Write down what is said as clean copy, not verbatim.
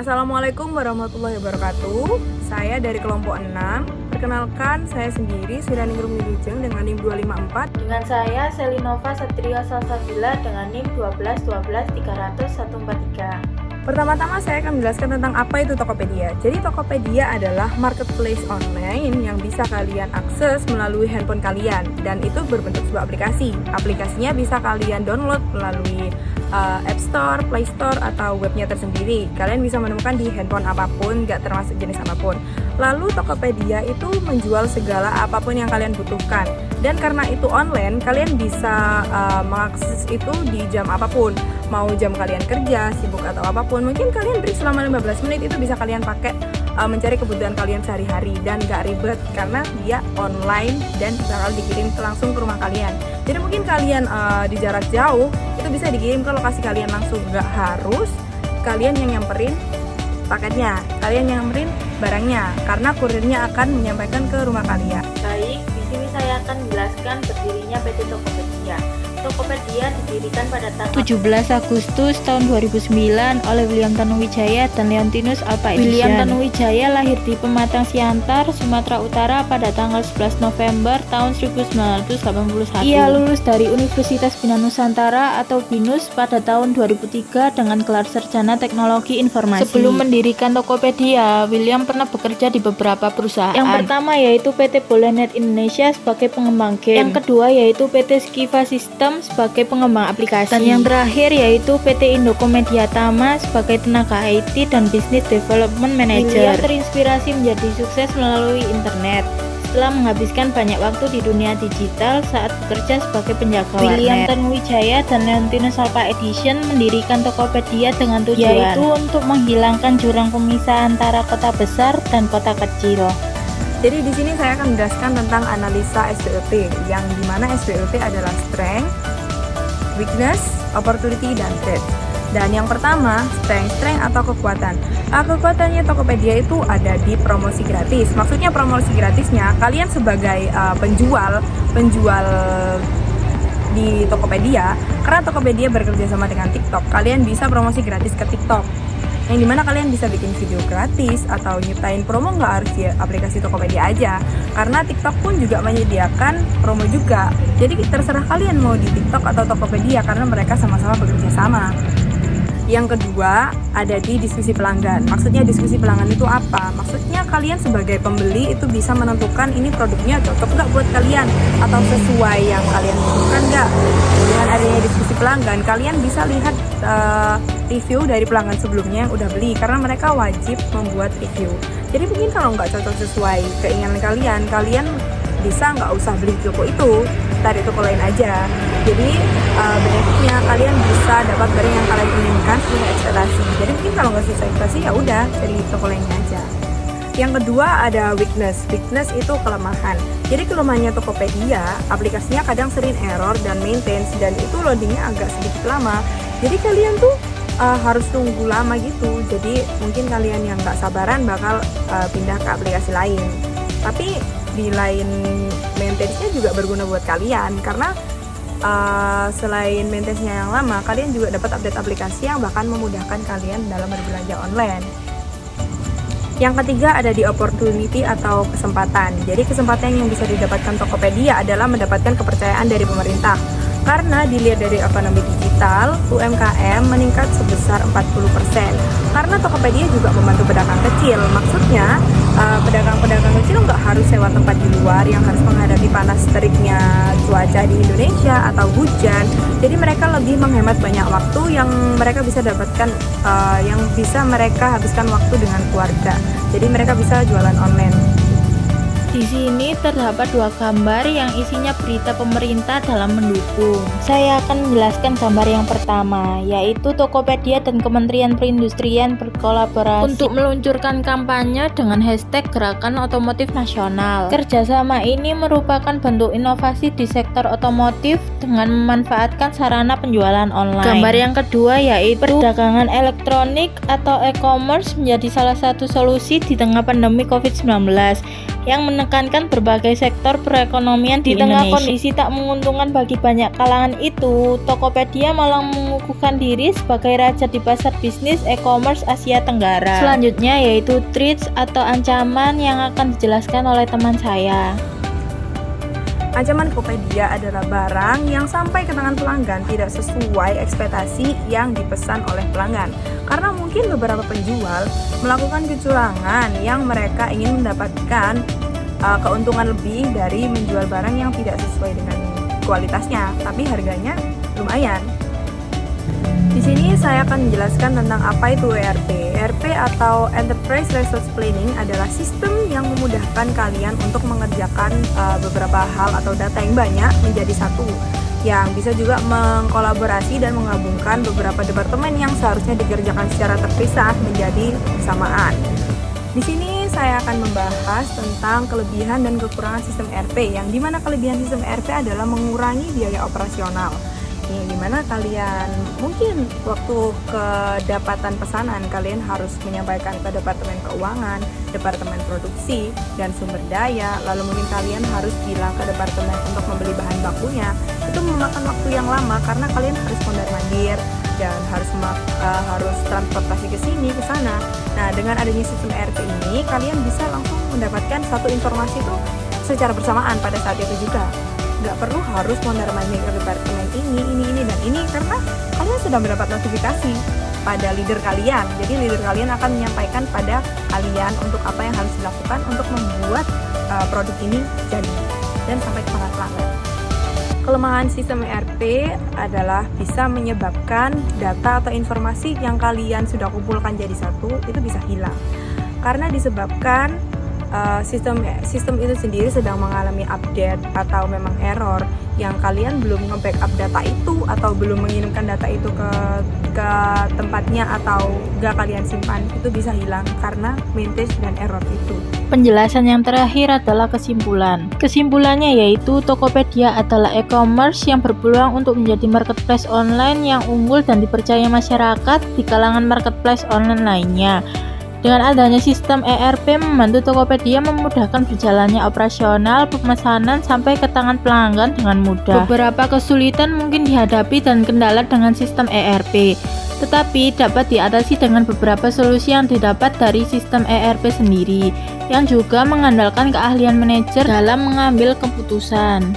Assalamualaikum warahmatollahi wabarakatuh. Saya dari kelompok 6. Perkenalkan, saya sendiri Sirani Wilujeng dengan NIM 254. Dengan saya Selinova Satrio Salsabila dengan NIM 121230143. Pertama-tama saya akan menjelaskan tentang apa itu Tokopedia. Jadi Tokopedia adalah marketplace online yang bisa kalian akses melalui handphone kalian, dan itu berbentuk sebuah aplikasi. Aplikasinya bisa kalian download melalui App Store, Play Store, atau webnya tersendiri. Kalian bisa menemukan di handphone apapun, nggak termasuk jenis apapun. Lalu Tokopedia itu menjual segala apapun yang kalian butuhkan. Dan karena itu online, kalian bisa mengakses itu di jam apapun. Mau jam kalian kerja, sibuk atau apapun, mungkin kalian break selama 15 menit itu bisa kalian pakai mencari kebutuhan kalian sehari-hari, dan gak ribet karena dia online dan bakal dikirim langsung ke rumah kalian. Jadi mungkin kalian di jarak jauh itu bisa dikirim ke lokasi kalian langsung, gak harus kalian yang nyamperin paketnya, kalian yang nyamperin barangnya, karena kurirnya akan menyampaikan ke rumah kalian. Baik, di sini saya akan menjelaskan berdirinya PT Tokopedia. Tokopedia didirikan pada tanggal 17 Agustus tahun 2009 oleh William Tanuwijaya dan Leontinus Alpha Edison. William Tanuwijaya lahir di Pematang Siantar, Sumatera Utara pada tanggal 11 November tahun 1981. Ia lulus dari Universitas Bina Nusantara atau BINUS pada tahun 2003 dengan gelar sarjana teknologi informasi. Sebelum mendirikan Tokopedia, William pernah bekerja di beberapa perusahaan. Yang pertama yaitu PT Bolanet Indonesia sebagai pengembang game. Yang kedua yaitu PT Skiva System sebagai pengembang aplikasi, dan yang terakhir yaitu PT Indokomedia Tama sebagai tenaga IT dan Business Development Manager. William terinspirasi menjadi sukses melalui internet setelah menghabiskan banyak waktu di dunia digital saat bekerja sebagai penjaga warnet. William Tanuwijaya dan Leontinus Alpha Edison mendirikan Tokopedia dengan tujuan yaitu untuk menghilangkan jurang pemisah antara kota besar dan kota kecil. Jadi di sini saya akan menjelaskan tentang analisa SWOT, yang dimana SWOT adalah strength, weakness, opportunity, dan threat. Dan yang pertama, strength atau kekuatan. Kekuatannya Tokopedia itu ada di promosi gratis. Maksudnya promosi gratisnya, kalian sebagai penjual di Tokopedia, karena Tokopedia bekerja sama dengan TikTok, kalian bisa promosi gratis ke TikTok, yang dimana kalian bisa bikin video gratis atau nyiptain promo, nggak harus di aplikasi Tokopedia aja, karena TikTok pun juga menyediakan promo juga. Jadi terserah kalian mau di TikTok atau Tokopedia karena mereka sama-sama bekerja sama. Yang kedua ada di diskusi pelanggan. Maksudnya diskusi pelanggan itu apa? Maksudnya kalian sebagai pembeli itu bisa menentukan ini produknya cocok nggak buat kalian atau sesuai yang kalian butuhkan nggak. Dengan adanya diskusi pelanggan, kalian bisa lihat review dari pelanggan sebelumnya yang udah beli, karena mereka wajib membuat review. Jadi mungkin kalau nggak cocok sesuai keinginan kalian, kalian bisa nggak usah beli toko itu, cari toko lain aja. Jadi benefitnya kalian bisa dapat barang yang kalian inginkan sesuai ekspektasi. Jadi mungkin kalau nggak sesuai ekspektasi ya udah cari toko lainnya aja. Yang kedua ada weakness. Weakness itu kelemahan. Jadi kelemahannya Tokopedia, aplikasinya kadang sering error dan maintenance, dan itu loadingnya agak sedikit lama. Jadi kalian tuh harus tunggu lama gitu. Jadi mungkin kalian yang nggak sabaran bakal pindah ke aplikasi lain. Tapi di lain maintenance-nya juga berguna buat kalian, karena selain maintenance-nya yang lama, kalian juga dapat update aplikasi yang bahkan memudahkan kalian dalam berbelanja online. Yang ketiga ada di opportunity atau kesempatan. Jadi kesempatan yang bisa didapatkan Tokopedia adalah mendapatkan kepercayaan dari pemerintah. Karena dilihat dari ekonomi digital, UMKM meningkat sebesar 40%. Karena Tokopedia juga membantu pedagang kecil. Maksudnya pedagang-pedagang kecil nggak harus sewa tempat di luar yang harus menghadapi panas teriknya cuaca di Indonesia atau hujan. Jadi mereka lebih menghemat banyak waktu yang mereka bisa dapatkan, yang bisa mereka habiskan waktu dengan keluarga. Jadi mereka bisa jualan online. Di sini terdapat dua gambar yang isinya berita pemerintah dalam mendukung. Saya akan menjelaskan gambar yang pertama, yaitu Tokopedia dan Kementerian Perindustrian berkolaborasi untuk meluncurkan kampanye dengan hashtag Gerakan Otomotif Nasional. Kerjasama ini merupakan bentuk inovasi di sektor otomotif dengan memanfaatkan sarana penjualan online. Gambar yang kedua yaitu perdagangan elektronik atau e-commerce menjadi salah satu solusi di tengah pandemi COVID-19 yang menekankan berbagai sektor perekonomian di tengah kondisi tak menguntungkan bagi banyak kalangan itu. Tokopedia malah mengukuhkan diri sebagai raja di pasar bisnis e-commerce Asia Tenggara. Selanjutnya yaitu threats atau ancaman yang akan dijelaskan oleh teman saya. Ancaman Tokopedia adalah barang yang sampai ke tangan pelanggan tidak sesuai ekspektasi yang dipesan oleh pelanggan. Karena mungkin beberapa penjual melakukan kecurangan yang mereka ingin mendapatkan keuntungan lebih dari menjual barang yang tidak sesuai dengan kualitasnya, tapi harganya lumayan. Di sini saya akan menjelaskan tentang apa itu ERP. ERP atau Enterprise Resource Planning adalah sistem yang memudahkan kalian untuk mengerjakan beberapa hal atau data yang banyak menjadi satu, yang bisa juga mengkolaborasi dan menggabungkan beberapa departemen yang seharusnya dikerjakan secara terpisah menjadi bersamaan. Di sini saya akan membahas tentang kelebihan dan kekurangan sistem ERP, yang dimana kelebihan sistem ERP adalah mengurangi biaya operasional, yang dimana kalian mungkin waktu kedapatan pesanan kalian harus menyampaikan ke departemen keuangan, departemen produksi dan sumber daya, lalu mungkin kalian harus bilang ke departemen untuk membeli bahan bakunya. Itu memakan waktu yang lama karena kalian harus mondar-mandir dan harus transportasi ke sini ke sana. Nah, dengan adanya sistem ERP ini kalian bisa langsung mendapatkan satu informasi itu secara bersamaan pada saat itu juga. Nggak perlu harus mondar-mandir ke departemen ini dan ini, karena kalian sudah mendapat notifikasi pada leader kalian. Jadi leader kalian akan menyampaikan pada kalian untuk apa yang harus dilakukan untuk membuat produk ini jadi dan sampai ke tangan pelanggan. Kelemahan sistem ERP adalah bisa menyebabkan data atau informasi yang kalian sudah kumpulkan jadi satu itu bisa hilang karena disebabkan sistem itu sendiri sedang mengalami update atau memang error yang kalian belum nge-backup data itu atau belum mengirimkan data itu ke tempatnya atau gak kalian simpan, itu bisa hilang karena vintage dan error itu. Penjelasan yang terakhir adalah kesimpulan. Kesimpulannya yaitu Tokopedia adalah e-commerce yang berpeluang untuk menjadi marketplace online yang unggul dan dipercaya masyarakat di kalangan marketplace online lainnya. Dengan adanya sistem ERP membantu Tokopedia memudahkan berjalannya operasional pemesanan sampai ke tangan pelanggan dengan mudah. Beberapa kesulitan mungkin dihadapi dan kendala dengan sistem ERP, tetapi dapat diatasi dengan beberapa solusi yang didapat dari sistem ERP sendiri, yang juga mengandalkan keahlian manajer dalam mengambil keputusan.